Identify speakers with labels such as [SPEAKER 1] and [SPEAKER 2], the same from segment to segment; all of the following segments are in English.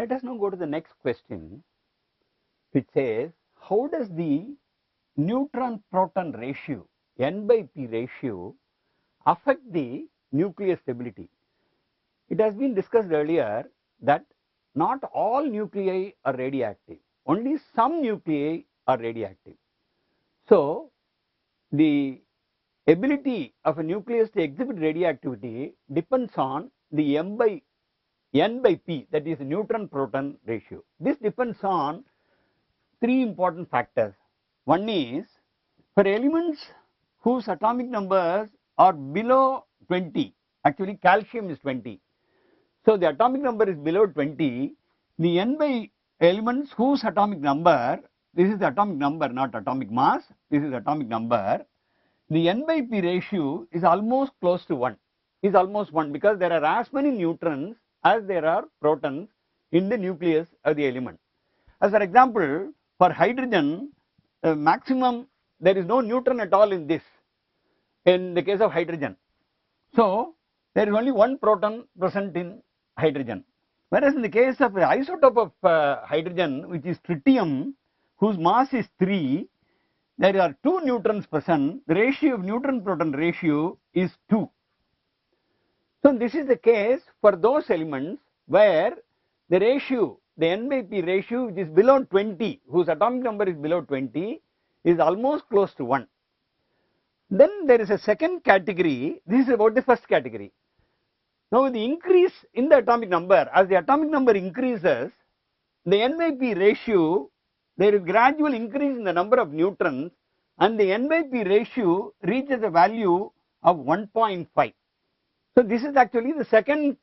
[SPEAKER 1] Let us now go to the next question, which says, how does the neutron-proton ratio, N/P ratio, affect the nuclear stability? It has been discussed earlier that not all nuclei are radioactive, only some nuclei are radioactive. So, the ability of a nucleus to exhibit radioactivity depends on the N/P, that is neutron-proton ratio. This depends on three important factors. One is, for elements whose atomic numbers are below 20, actually calcium is 20. So the atomic number is below 20, the N by elements whose atomic number, this is the atomic number, not atomic mass, this is atomic number, the N/P ratio is almost close to 1, is almost 1, because there are as many neutrons as there are protons in the nucleus of the element. As for example, for hydrogen, maximum, there is no neutron at all in this, in the case of hydrogen. So there is only one proton present in hydrogen. Whereas in the case of the isotope of hydrogen, which is tritium, whose mass is 3, there are 2 neutrons present. The ratio of neutron-proton ratio is 2. So this is the case for those elements where the ratio, the N/P ratio, which is below 20, whose atomic number is below 20, is almost close to 1. Then there is a second category. This is about the first category. Now the increase in the atomic number, as the atomic number increases, the N/P ratio, there is gradual increase in the number of neutrons, and the N/P ratio reaches a value of 1.5. So this is actually the second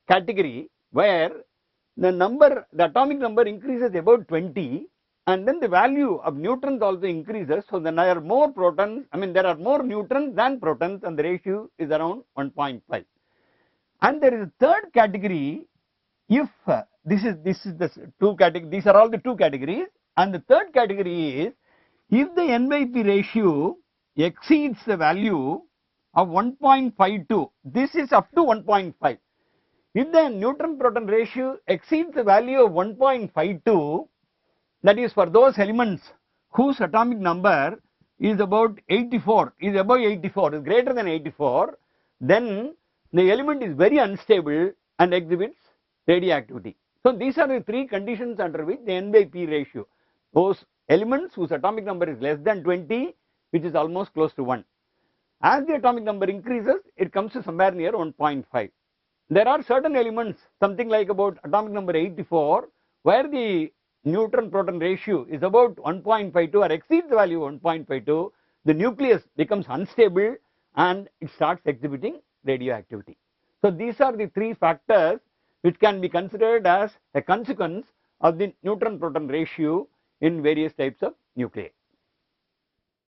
[SPEAKER 1] category where the atomic number increases about 20, and then the value of neutrons also increases. So then there are more protons, there are more neutrons than protons, and the ratio is around 1.5. And there is a third category. If this is the two categories, these are all the two categories, and the third category is if the N/P ratio exceeds the value of 1.52, this is up to 1.5. If the neutron-proton ratio exceeds the value of 1.52, that is for those elements whose atomic number is about 84, is above 84, is greater than 84, then the element is very unstable and exhibits radioactivity. So these are the three conditions under which the N/P ratio, those elements whose atomic number is less than 20, which is almost close to 1. As the atomic number increases, it comes to somewhere near 1.5. There are certain elements, something like about atomic number 84, where the neutron-proton ratio is about 1.52 or exceeds the value of 1.52, the nucleus becomes unstable and it starts exhibiting radioactivity. So these are the three factors which can be considered as a consequence of the neutron-proton ratio in various types of nuclei.